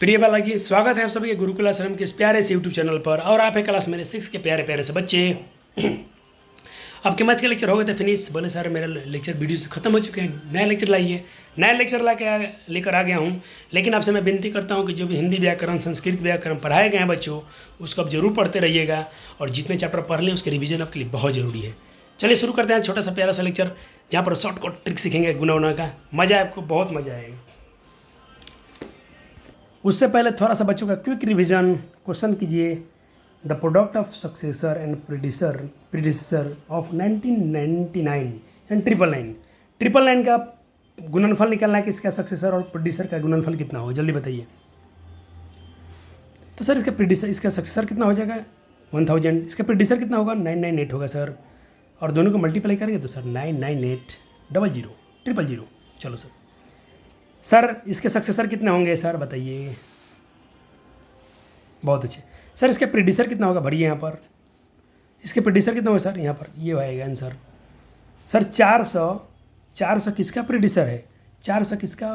प्रिय बालाजी, स्वागत है आप सभी के गुरुकुल आश्रम के इस प्यारे से यूट्यूब चैनल पर। और आप है क्लास मेरे 6 के प्यारे प्यारे से बच्चे। आपके मैथ के लेक्चर हो गए थे फिनिश। बोले सर मेरा लेक्चर वीडियो खत्म हो चुके हैं, नया लेक्चर लाइए। नया लेक्चर लेकर आ गया हूँ। लेकिन आपसे मैं विनती करता हूँ कि जो भी हिंदी व्याकरण, संस्कृत व्याकरण पढ़ाए गए हैं बच्चों, उसको आप जरूर पढ़ते रहिएगा। और जितने चैप्टर पढ़ लें उसके रिवीजन आपके लिए बहुत ज़रूरी है। चलिए शुरू करते हैं छोटा सा प्यारा सा लेक्चर, जहाँ पर शॉर्टकट ट्रिक सीखेंगे गुना उना का। मज़ा आपको बहुत मज़ा आएगा। उससे पहले थोड़ा सा बच्चों का क्विक रिवीजन। क्वेश्चन कीजिए, the product of successor and predecessor of 1999 and 999 का गुणनफल निकालना है कि इसका सक्सेसर और प्रोड्यूसर का गुणनफल कितना होगा, जल्दी बताइए। तो सर इसका सक्सेसर कितना हो जाएगा 1000, इसका प्रोड्यूसर कितना होगा 998 होगा सर। और दोनों को मल्टीप्लाई करेंगे तो सर 998 000 चलो सर इसके सक्सेसर कितने होंगे सर बताइए। बहुत अच्छे सर। इसके प्रीडिसर कितना होगा, भरिए यहाँ पर। इसके प्रीडिसर कितना होगा सर, यहाँ पर ये आएगा आंसर सर 400 किसका प्रीडिसर है, 400 किसका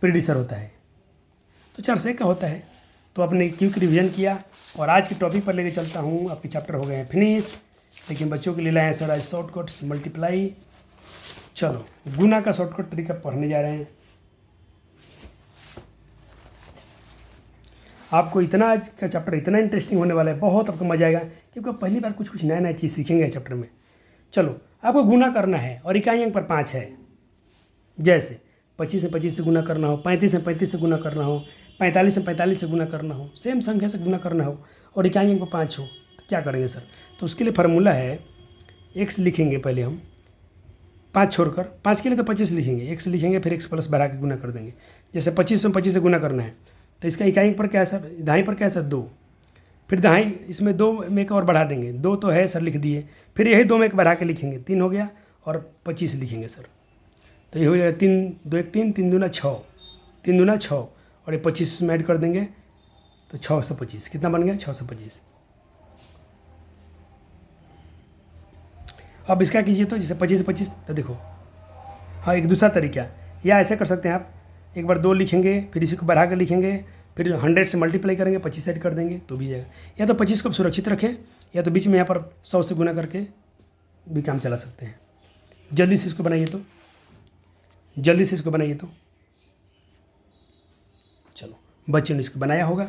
प्रीडिसर होता है, तो 400 का होता है। तो आपने क्विक रिवीजन किया और आज के टॉपिक पर लेके चलता हूँ। आपके चैप्टर हो गए हैं फिनिश, लेकिन बच्चों के लिए लाए हैं सर आज शॉर्टकट मल्टीप्लाई। चलो गुना का शॉर्टकट तरीका पढ़ने जा रहे हैं। आपको इतना आज का चैप्टर इतना इंटरेस्टिंग होने वाला है, बहुत आपको मजा आएगा, क्योंकि आप पहली बार कुछ नया चीज़ सीखेंगे चैप्टर में। चलो आपको गुना करना है और इकाई अंक पर 5 है। जैसे 25 से 25 से गुना करना हो, 35 से 35 से गुना करना हो, 45 से 45 से गुना करना हो, सेम संख्या से गुना करना हो और इकाई अंक पर 5 हो, तो क्या करेंगे सर। तो उसके लिए फार्मूला है, x लिखेंगे पहले हम 5 छोड़कर, 5 के लिए तो 25 लिखेंगे, x लिखेंगे फिर x प्लस बढ़ा के गुना कर देंगे। जैसे 25 से 25 से गुना करना है तो इसका इकाई पर क्या है सर, दाई पर क्या है सर 2, फिर दाई इसमें 2 में एक और बढ़ा देंगे, 2 तो है सर लिख दिए, फिर यही 2 में एक बढ़ा के लिखेंगे, 3 हो गया और 25 लिखेंगे सर। तो ये हो जाएगा 3 2 1 3, 3 दूना 6, 3 दूना 6 और ये 25 इसमें ऐड कर देंगे तो 625 कितना बन गया 625। अब इसका कीजिए तो जैसे 25 से 25, तो देखो हाँ एक दूसरा तरीका, या ऐसे कर सकते हैं आप, एक बार 2 लिखेंगे फिर इसी को बढ़ा कर लिखेंगे, फिर 100 से मल्टीप्लाई करेंगे, 25 ऐड कर देंगे तो भी जाएगा। या तो 25 को सुरक्षित रखें, या तो बीच में यहाँ पर 100 से गुना करके भी काम चला सकते हैं। जल्दी से इसको बनाइए तो, चलो बच्चों ने इसको बनाया होगा,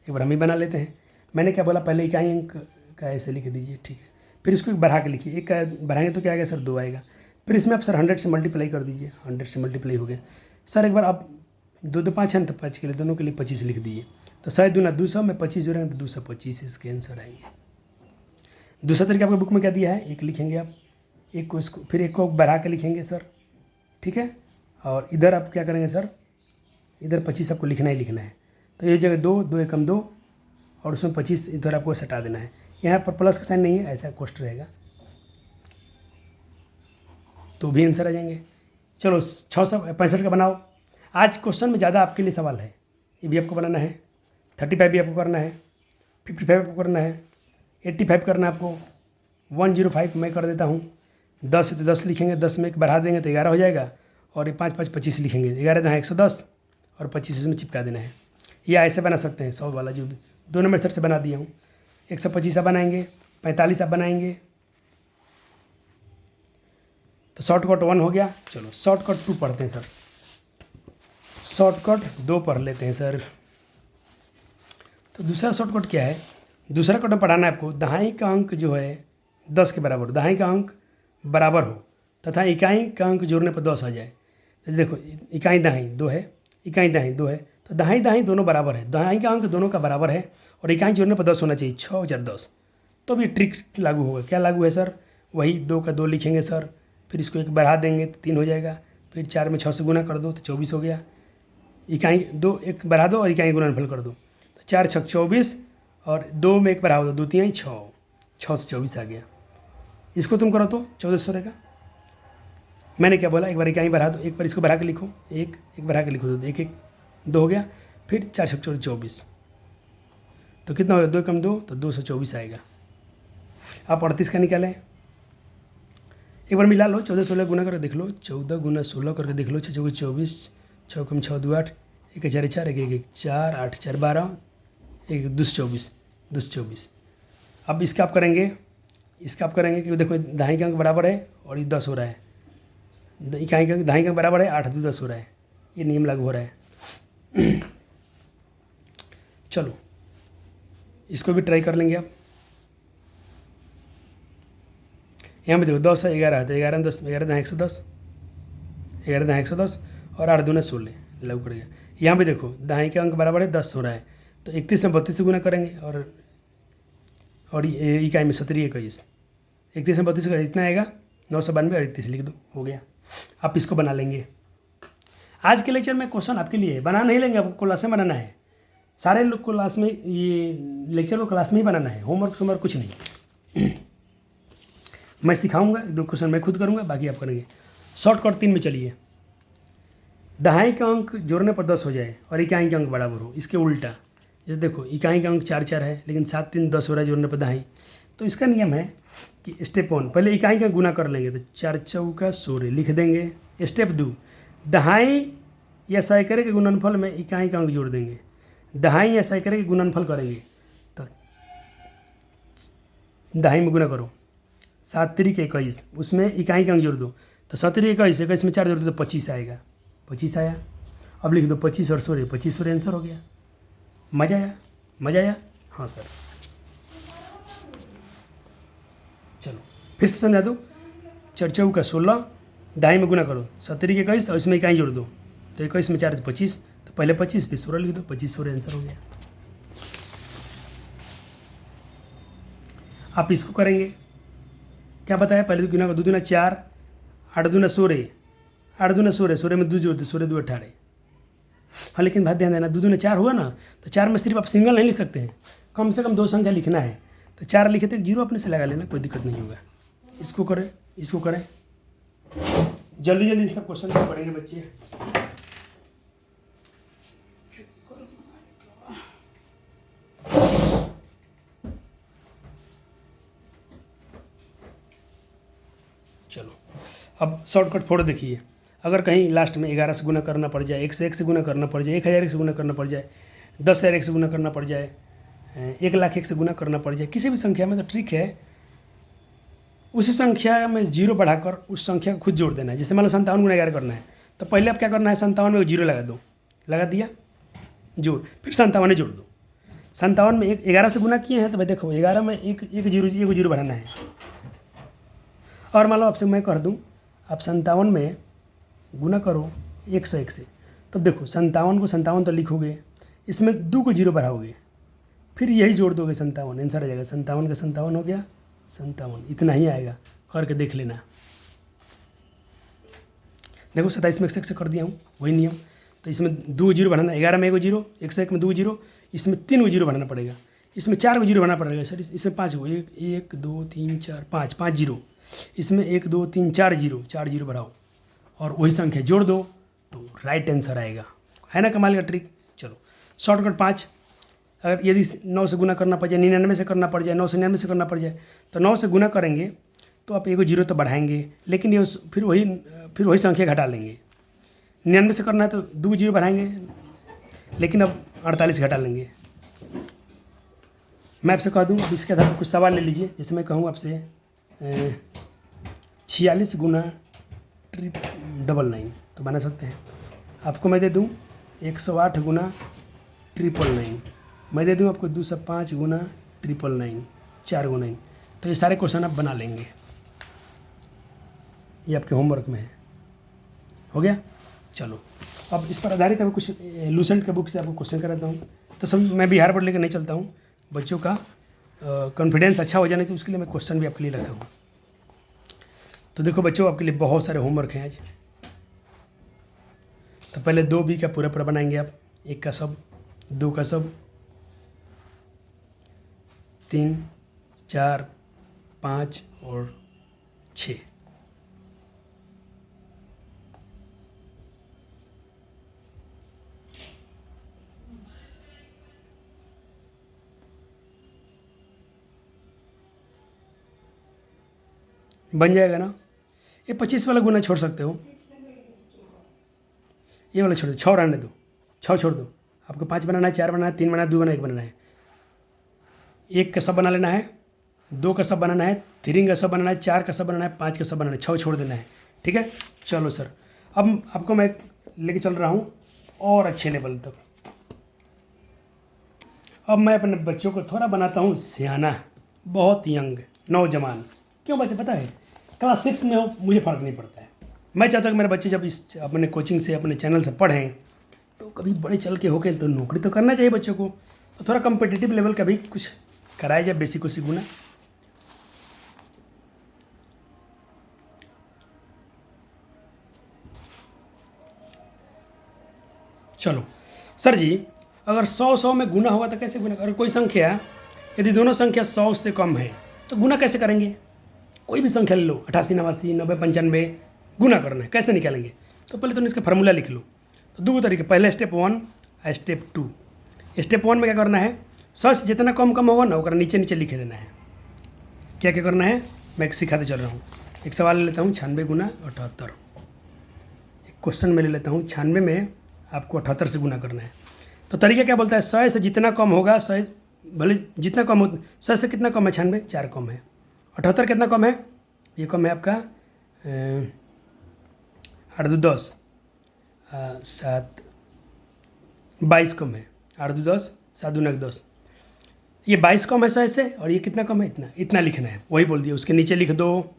एक बार हम ही बना लेते हैं। मैंने क्या बोला, पहले इकाई अंक का ऐसे लिख दीजिए, ठीक है। फिर इसको एक बढ़ा के लिखिए, एक का बढ़ाएंगे तो क्या आएगा सर 2 आएगा। फिर इसमें आप सर 100 से मल्टीप्लाई कर दीजिए, 100 से मल्टीप्लाई हो गया सर। एक बार आप 2 2 5 है तो 5 के लिए दोनों के लिए 25 लिख दीजिए, तो 100 दूना 200 में 25 जोड़ेंगे तो 225 इसके आंसर आएंगे। दूसरा तरीका आपके बुक में क्या दिया है, एक लिखेंगे आप, एक को इसको फिर एक को बढ़ा के लिखेंगे सर, ठीक है। और इधर आप क्या करेंगे सर, इधर 25 आपको लिखना ही लिखना है, तो ये जगह 2 2 एकम 2 और उसमें 25 इधर आपको सटा देना है। यहाँ पर प्लस का साइन नहीं है, ऐसा कोष्ट रहेगा तो भी आंसर आ जाएंगे। चलो 665 का बनाओ। आज क्वेश्चन में ज़्यादा आपके लिए सवाल है, ये भी आपको बनाना है, 35 भी आपको करना है, 55 आपको करना है, 85 करना है आपको, 105 मैं कर देता हूँ। 10 है तो 10 लिखेंगे, 10 में एक बढ़ा देंगे तो 11 हो जाएगा, और ये 5 5 25 लिखेंगे, 11 दहाँ 110 और 25 इसमें चिपका देना है। या ऐसे बना सकते हैं 100 वाला, जो भी दोनों मेथड से बना दिया हूँ। 125 आप बनाएंगे, 45 आप बनाएंगे, तो शॉर्टकट 1 हो गया। चलो शॉर्टकट 2 पढ़ते हैं सर, शॉर्टकट 2 पढ़ लेते हैं सर। तो दूसरा शॉर्टकट क्या है, दूसरा कट में पढ़ाना है आपको, दहाई का अंक जो है 10 के बराबर, दहाई का अंक बराबर हो तथा इकाई का अंक जोड़ने पर 10 आ जाए। तो देखो इकाई दहाई 2 है, इकाई दहाई 2 है, तो दहाई दहाई दोनों बराबर है, दहाई का अंक दोनों का बराबर है और इकाई जोड़ने पर 10 होना चाहिए, 6 और 10। तो अभी ट्रिक लागू होगा, क्या लागू है सर, वही 2 का 2 लिखेंगे सर, फिर इसको एक बढ़ा देंगे तो 3 हो जाएगा, फिर 4 में 6 से गुना कर दो तो 24 हो गया। इकाई 2 एक बढ़ा दो और इकाई गुणनफल कर दो, तो 4 6 24 और 2 में एक बढ़ा दो, 2 3 6, 6 से 24 आ गया। इसको तुम करो तो 1400 रहेगा। मैंने क्या बोला, एक बार इकाई बढ़ा दो, एक बार इसको बढ़ा के लिखो, एक बढ़ा के लिखो, तो 1 1 2 हो गया, फिर 4 6 24, तो कितना हो गया 2 कम 2 तो 224 आएगा। आप 38 का निकालें, एक बार मिला लो, 14 16 गुना करके देख लो, 14 गुना 16 करके देख लो, 6 24 6 कम 6 2 8 एक 4 4 एक 1 4 8 4 12 एक 2 24 2 24। अब इसका आप करेंगे, इसका आप करेंगे कि देखो दहाई का अंक बराबर है और ये 10 हो रहा है, इकाई का दहाई का अंक बराबर है 8 2 10 हो रहा है, ये नियम लागू हो रहा है। चलो इसको भी ट्राई कर लेंगे आप। यहाँ पे देखो 10 है 11 है, तो 11 में 10 11 दहाई 110, 11 दहाई 110 और 8 दूना 16 लागू करेगा। यहाँ पे देखो दहाई का अंक बराबर है 10 हो रहा है, तो 31 में 32 से गुना करेंगे और ये इकाई में 17 21, 31 में 32 का इतना आएगा 992 और 31 लिख दो, हो गया। आप इसको बना लेंगे। आज के लेक्चर में क्वेश्चन आपके लिए बना नहीं लेंगे, आपको क्लास में बनाना है, सारे लोग क्लास में, ये लेक्चर को क्लास में ही बनाना है, होमवर्क कुछ नहीं। मैं सिखाऊंगा, 2 क्वेश्चन मैं खुद करूंगा, बाकी आप करेंगे। शॉर्टकट 3 में चलिए। दहाई का अंक जोड़ने पर 10 हो जाए और इकाई का अंक बराबर हो, इसके उल्टा। जैसे देखो इकाई का अंक 4 4 है, लेकिन 7 3 10 हो रहा है जोड़ने पर दहाई, तो इसका नियम है कि स्टेप 1 पहले इकाई का गुना कर लेंगे, तो 4 चौका 16 लिख देंगे। स्टेप 2 दहाई या सैकड़े के गुणनफल में इकाई का अंक जोड़ देंगे। दहाई या सैकड़े के गुणनफल करेंगे तो दहाई में गुना करो, 7 3 21, उसमें इकाई का अंक जोड़ दो, तो 7 3 21, 21 में 4 जोड़ दो तो 25 आएगा, 25 आया। अब लिख दो 25 और 16, 25 16 आंसर हो गया। मज़ा आया? मज़ा आया? हाँ सर। चलो फिर से समझा दो। 4 चौका 16, दहाई में गुना करो, 7 3 21 और इसमें इकाई जोड़ दो, तो 21 में 4 तो 25, तो पहले 25 फिर 16 लिख दो, 25 16 आंसर हो गया। आप इसको करेंगे, क्या बताया पहले, तो गुना 2 दूना 4, 8 दूना 16, 8 दूना 16, 16 में 2 जोड़ दो, 16 2 18। हाँ लेकिन बात ध्यान देना, 2 दूना 4 हुआ ना, तो 4 में सिर्फ आप सिंगल नहीं लिख सकते हैं, कम से कम 2 संख्या लिखना है, तो 4 लिखे थे, 0 अपने से लगा लेना, कोई दिक्कत नहीं होगा। इसको करें, इसको करें, जल्दी जल्दी इसका क्वेश्चन पढ़ेंगे बच्चे। चलो अब शॉर्टकट फोड़ देखिए। अगर कहीं लास्ट में 11 से गुना करना पड़ जाए, 1 से 1 से गुना करना पड़ जाए, 1000 से गुना करना पड़ जाए, 10,000 1 से गुना करना पड़ जाए, 1 लाख 1 से गुना करना पड़ जाए, किसी भी संख्या में, तो ट्रिक है उसी संख्या में 0 बढ़ाकर उस संख्या को खुद जोड़ देना है। जैसे मान लो 57 गुना 11 करना है, तो पहले आप क्या करना है, 57 में 0 लगा दो, लगा दिया, जोड़, फिर 57 जोड़ दो। 57 में 11 से गुना किए हैं, तो भाई देखो 11 में एक जीरो बढ़ाना है। और मान लो आपसे मैं कह दूँ आप 57 में गुना करो 101 से, तब देखो 57 को 57 तो लिखोगे, इसमें 2 को 0 बढ़ाओगे, फिर यही जोड़ दोगे 57, आंसर आ जाएगा। 57 का 57 हो गया 57, इतना ही आएगा, करके देख लेना। देखो 27 में 101 से कर दिया हूँ, वही नियम। तो इसमें 2 0 बढ़ाना, 11 में 1 0, 101 में 2 0, इसमें 3 0 बढ़ाना पड़ेगा, इसमें 4 0 बढ़ाना पड़ेगा सर, इसमें 5 को 1 2 3 4 5 5 0, इसमें 1 2 3 4 0 बढ़ाओ और वही संख्या जोड़ दो, तो राइट आंसर आएगा। है ना कमाल का ट्रिक। चलो शॉर्टकट 5, अगर यदि 9 से गुना करना पड़ जाए, 99 से करना पड़ जाए, 9 से 99 से करना पड़ जाए, तो 9 से गुना करेंगे तो आप 1 0 तो बढ़ाएंगे, लेकिन ये फिर वही संख्या घटा लेंगे। 99 से करना है तो 2 0 बढ़ाएंगे, लेकिन अब 48 घटा लेंगे। मैं आपसे कह दूँ, अब इसके आधार पर कुछ सवाल ले लीजिए। जैसे मैं कहूँ आपसे 46 गुना 999 तो बना सकते हैं। आपको मैं दे दूँ 108 गुना 999, मैं दे दूँ आपको 205 गुना 999, 4 गुना 9, तो ये सारे क्वेश्चन आप बना लेंगे, ये आपके होमवर्क में है। हो गया। चलो अब इस पर आधारित अभी कुछ लूसेंट के बुक से आपको क्वेश्चन कराता हूँ। तो सब मैं बिहार बोर्ड लेकर नहीं चलता हूँ, बच्चों का कॉन्फिडेंस अच्छा हो जाने, तो उसके लिए मैं क्वेश्चन भी आपके लिए रखा हूँ। तो देखो बच्चों, आपके लिए बहुत सारे होमवर्क हैं आज। तो पहले 2B का पूरा बनाएंगे आप, 1 का सब, 2 का सब, 3 4 5 और 6। बन जाएगा ना। ये 25 वाला गुना छोड़ सकते हो, ये वाला छोड़ दो, 6 रहने दो, 6 छोड़ दो, आपको 5 बनाना है, 4 बनाना है, 3 बनाना है, 2 बनाना है, 1 बनाना है। 1 का सब बना लेना है, 2 का सब बनाना है, 3 का सब बनाना है, 4 का सब बनाना है, 5 का सब बनाना है, 6 छोड़ देना है। ठीक है, चलो सर, अब आपको मैं लेके चल रहा हूँ और अच्छे लेवल तक। अब मैं अपने बच्चों को थोड़ा बनाता हूँ सियाना, बहुत यंग, नौजवान। क्यों बच्चे, पता है क्लास 6 में हो मुझे फ़र्क नहीं पड़ता है। मैं चाहता हूँ कि मेरे बच्चे जब इस अपने कोचिंग से, अपने चैनल से पढ़ें तो कभी बड़े चल के होके तो नौकरी तो करना चाहिए बच्चों को, तो थोड़ा कम्पिटिटिव लेवल का भी कुछ कराया जाए, बेसिक को सीखना। चलो सर जी, अगर 100 में गुना होगा तो कैसे गुना? अगर कोई संख्या, यदि दोनों संख्या 100 से कम है तो गुना कैसे करेंगे? कोई भी संख्या ले लो, 88, 89, 90, 95, गुना करना है, कैसे निकालेंगे? तो पहले तो इसका फार्मूला लिख लो। तो 2 तरीके, पहले स्टेप 1, स्टेप 2। स्टेप 1 में क्या करना है, 100 से जितना कम होगा ना वो नीचे नीचे लिखे देना है। क्या क्या करना है मैं सिखाते चल रहा हूँ। एक सवाल ले लेता हूँ, 96 गुना 78। एक क्वेश्चन में ले लेता हूँ, 96 में आपको 78 से गुना करना है। तो तरीका क्या बोलता है, 100 से जितना कम होगा, 100 भले जितना कम हो, 100 से कितना कम है, 96, 4 कम है। 78 कितना कम है, ये कम है आपका 8 2 10, 7 22 कम है, 8 2 10, 7 2 9 10। ये 22 कम है 100 से, और ये कितना कम है, इतना इतना लिखना है, वही बोल दिया। उसके नीचे लिख दो,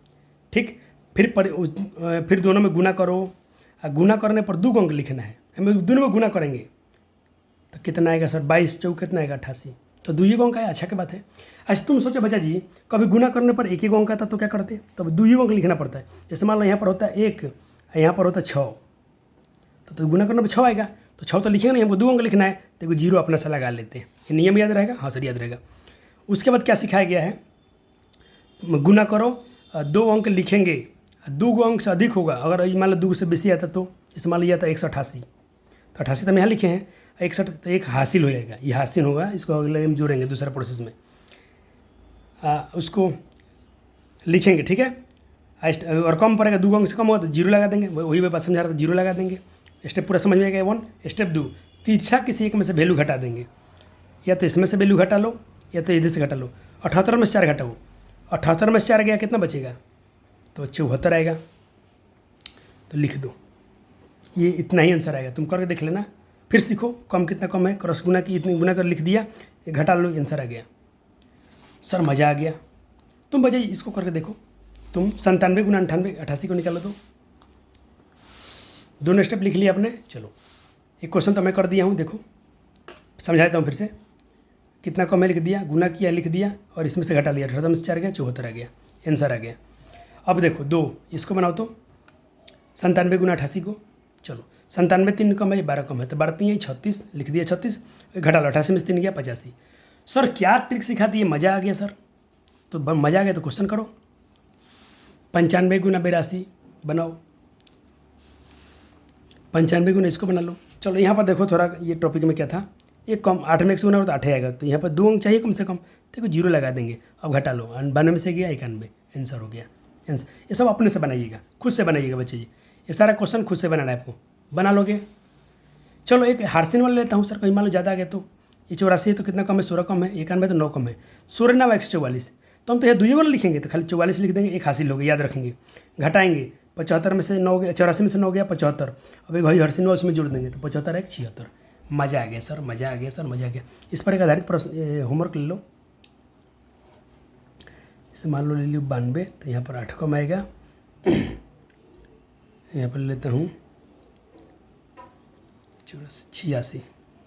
ठीक। फिर दोनों में गुना करो, गुना करने पर 2 अंक लिखना है। हम दोनों में गुना करेंगे तो कितना आएगा सर, 22 चौक कितना आएगा, 88। तो 2 अंक आया, अच्छा की बात है। अच्छा तुम सोचो बच्चा जी, कभी गुना करने पर 1 अंक आता तो क्या करते? तो 2 अंक लिखना पड़ता है। जैसे मान लो यहाँ पर होता है 1, यहाँ पर होता है 6, तो गुना करने पर 6 आएगा, तो 6 तो लिखेंगे नहीं, हमको 2 अंक लिखना है, तो 0 अपना से लगा लेते हैं। ये नियम याद रहेगा? हाँ सर याद रहेगा। उसके बाद क्या सिखाया गया है, गुना करो, 2 अंक लिखेंगे, 2 अंक से अधिक होगा, अगर मान लो 2 से बेसी आता तो, इस मान लिया था 188, तो 88 तो हम यहाँ लिखे हैं, 61 तो 1 हासिल हो जाएगा, ये हासिल होगा, इसको अगले हम जोड़ेंगे दूसरा प्रोसेस में, उसको लिखेंगे, ठीक है। और कम पड़ेगा, 2 अंक से कम होगा तो 0 लगा देंगे, वही मैं बात समझा रहा था, 0 लगा देंगे। स्टेप पूरा समझ में आएगा 1। स्टेप 2, तिरछा किसी एक में से वैल्यू घटा देंगे, या तो इसमें से वैल्यू घटा लो या तो इधर से घटा लो। 78 में से 4 घटाओ, 78 में से 4 गया, कितना बचेगा? तो 74 आएगा। तो लिख दो, ये इतना ही आंसर आएगा, तुम करके देख लेना, फिर सीखो कम कितना कम है, क्रॉस गुना की इतनी गुना कर लिख दिया, ये घटा लो, आंसर आ गया। सर मज़ा आ गया। तुम बच्चे इसको करके देखो, तुम 97 गुना 98, 88 को निकालो तो। दोनों स्टेप लिख लिया आपने। चलो एक क्वेश्चन तो मैं कर दिया हूँ, देखो समझाता हूँ फिर से। कितना कम है लिख दिया, गुना किया लिख दिया, और इसमें से घटा लिया, 78 में से 4 गया, 74 आ गया, आंसर आ गया। अब देखो 2 इसको बनाओ तो 97 गुना 88 को। चलो 97 3 कम है, 12 कम है, तो 12 3 36, लिख दिया 36, घटा लो, 88 में से 3 गया 85। सर क्या ट्रिक सिखा दी है, मज़ा आ गया सर। तो मज़ा आ गया तो क्वेश्चन करो, 95 गुना 82 बनाओ, 95 गुना इसको बना लो। चलो यहाँ पर देखो थोड़ा, ये टॉपिक में क्या था, एक कम 8 में 1 से गुना हो तो 8 आएगा, तो यहाँ पर 2 अंक चाहिए कम से कम, देखो 0 लगा देंगे। अब घटा लो, 92 में से गया 91, आंसर हो गया। आंसर ये सब अपने से बनाइएगा, खुद से बनाइएगा बच्चे जी, ये सारा क्वेश्चन खुद से बनाना है आपको, बना लोगे। चलो एक हार्सिन वाला लेता हूँ सर, कहीं मान लो ज़्यादा आ गया तो, ये 84 है तो कितना कम है, 16 कम है, 91 तो 9 कम है, 16 9 144, तो हम तो यहाँ 2 वाला लिखेंगे, तो खाली 44 लिख देंगे, 1 हासिल हो गया, याद रखेंगे। घटाएंगे, 75 में से 9 गया, 84 में से 9 गया 75, अब एक वही हर्सिन उसमें जोड़ देंगे, तो 75 1 76। मज़ा आ गया सर, मज़ा आ गया सर, मज़ा आ गया। इस पर एक आधारित प्रश्न होमवर्क ले लो। इसे मान लो ले लो 92, तो यहाँ पर 8 कम आएगा, यहाँ पर ले लेता हूँ 86,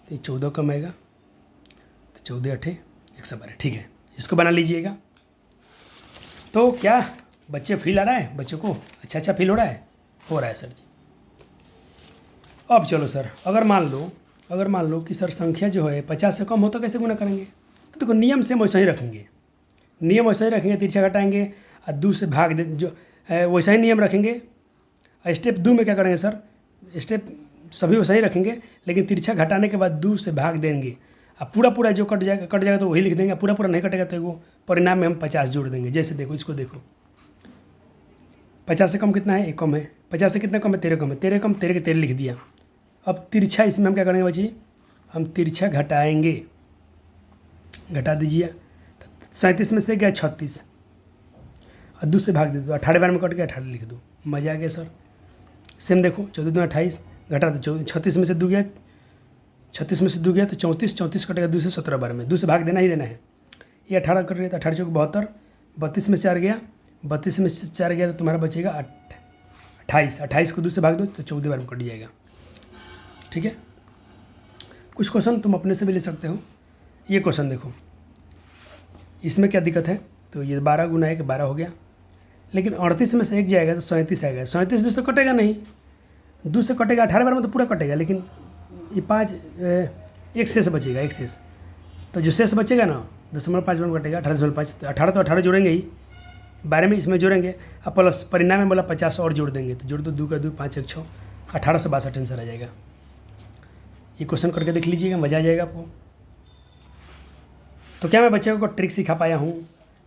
तो 14 कम आएगा, तो 14 8 112, ठीक है। इसको बना लीजिएगा। तो क्या बच्चे फील आ रहा है, बच्चों को अच्छा फील हो रहा है? हो रहा है सर जी। अब चलो सर, अगर मान लो कि सर संख्या जो है 50 से कम हो तो कैसे गुना करेंगे? तो देखो नियम से हम वैसा ही रखेंगे, तिरछा घटाएंगे और 2 से भाग दे, जो वैसा ही नियम रखेंगे। स्टेप 2 में क्या करेंगे सर, स्टेप सभी वैसा ही रखेंगे, लेकिन तिरछा घटाने के बाद 2 से भाग देंगे, अब पूरा जो कट जाएगा तो वही लिख देंगे, पूरा नहीं कटेगा तो वो परिणाम में हम 50 जोड़ देंगे। जैसे देखो इसको देखो, 50 से कम कितना है, 1 कम है, 50 से कितना कम है, 13 कम है, 13 कम 13 के 13 लिख दिया, अब तिरछा इसमें हम क्या करेंगे बच्ची, हम तिरछा घटाएंगे, घटा दीजिए। 37 में से गया 36 और 2 से भाग दे दो, 18 बार में कट गया 18 लिख दो, मजा आ गया सर। सेम देखो 14 दूनी 28, घटा दो 36 में से 2 गया, 36 में से 2 गया तो 34, 34 कटेगा 2 से 17 बार में, 2 से भाग देना ही देना है। ये 18 कट गया तो 18 चौक 72, 32 में से 4 गया, 32 में से 4 गया तो तुम्हारा बचेगा 28, 28 को 2 से भाग दो तो 14 बार में कट जाएगा। ठीक है, कुछ क्वेश्चन तुम अपने से भी ले सकते हो। ये क्वेश्चन देखो, इसमें क्या दिक्कत है, तो ये 12 गुना 1 12 हो गया, लेकिन 38 में से 1 जाएगा तो 37 आएगा, 37 2 से कटेगा नहीं, 2 से कटेगा 18 बार में तो पूरा कटेगा, लेकिन ये 5 एक शेष बचेगा, एक शेष, तो जो शेष बचेगा ना 2.5 बार में कटेगा, 18.5, तो 18 तो 18 जोड़ेंगे ही, 12 में इसमें जोड़ेंगे, अब प्लस परिणाम में बोला 50 और जोड़ देंगे, तो जोड़ दो 2 का 2 5 1 6, 18 से 62 आंसर आ जाएगा। ये क्वेश्चन करके देख लीजिएगा, मज़ा आ जाएगा आपको। तो क्या मैं बच्चों को ट्रिक सिखा पाया हूँ?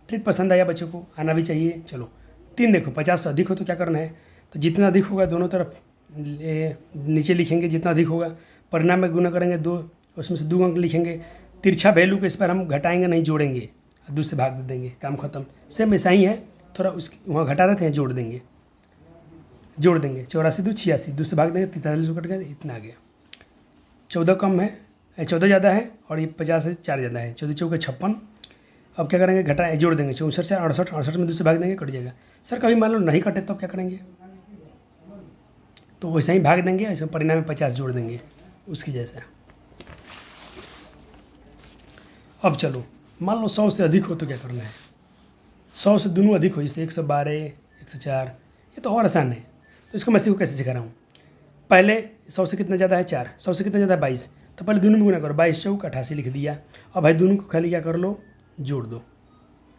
ट्रिक पसंद आया बच्चों को, आना भी चाहिए। चलो 3 देखो, 50 से अधिक हो तो क्या करना है, तो जितना अधिक होगा दोनों तरफ नीचे लिखेंगे, जितना अधिक होगा परिणाम में गुना करेंगे 2, उसमें से 2 अंक लिखेंगे, तिरछा वैल्यू को इस पर हम घटाएंगे नहीं जोड़ेंगे, 2 से भाग दे देंगे, काम खत्म। सेम ऐसा ही है, थोड़ा उसकी वहाँ घटा रहे थे जोड़ देंगे, 84 2 86, 2 से भाग देंगे 43 कट गया, इतना आ गया। 14 कम है, 14 ज़्यादा है और ये 50 से 4 ज़्यादा है, 14 चौके 56। अब क्या करेंगे, घटाएं जोड़ देंगे, 64 से 68, 68 में 2 से भाग देंगे, कट जाएगा। सर कभी मान लो नहीं कटे तो क्या करेंगे, तो वैसे ही भाग देंगे, ऐसे परिणाम में 50 जोड़ देंगे उसकी जैसा। अब चलो मान लो 100 से अधिक हो तो क्या करना है, 100 से दोनों अधिक हो, जैसे 112 104, ये तो और आसान है। तो इसको मैं सीखो कैसे सिखा रहा हूँ। पहले 100 से कितना ज़्यादा है 4, 100 से कितना ज़्यादा है 22, तो पहले दोनों में गुना करो, 22 चौक 88 लिख दिया। और भाई दोनों को खाली क्या कर लो, जोड़ दो,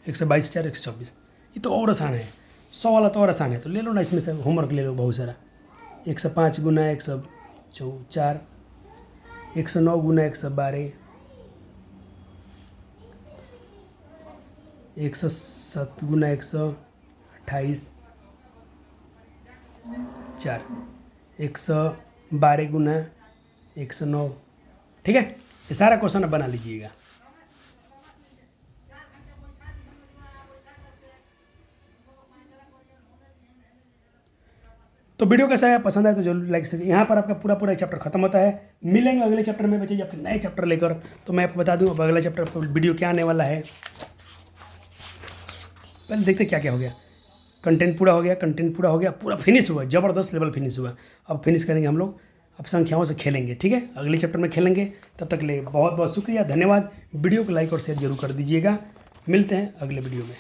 122 4 124। ये तो और आसान है, 100 वाला तो और आसान है, तो ले लो ना इसमें से होमवर्क ले लो बहुत सारा। 105 गुना 104, 109 गुना 112, 107 गुना 128, 4, 112 गुना 109। ठीक है, ये सारा क्वेश्चन अब बना लीजिएगा। तो वीडियो कैसा है, पसंद आए तो जरूर लाइक करिए। यहाँ पर आपका पूरा चैप्टर खत्म होता है। मिलेंगे अगले चैप्टर में बच्चे, आपके नए चैप्टर लेकर। तो मैं आपको बता दूँ अब अगला चैप्टर आपका वीडियो क्या आने वाला है। पहले देखते क्या क्या हो गया। कंटेंट पूरा हो गया, पूरा फिनिश हुआ, ज़बरदस्त लेवल फिनिश हुआ। अब फिनिश करेंगे हम लोग, अब संख्याओं से खेलेंगे। ठीक है, अगले चैप्टर में खेलेंगे। तब तक के लिए बहुत बहुत शुक्रिया, धन्यवाद। वीडियो को लाइक और शेयर जरूर कर दीजिएगा। मिलते हैं अगले वीडियो में।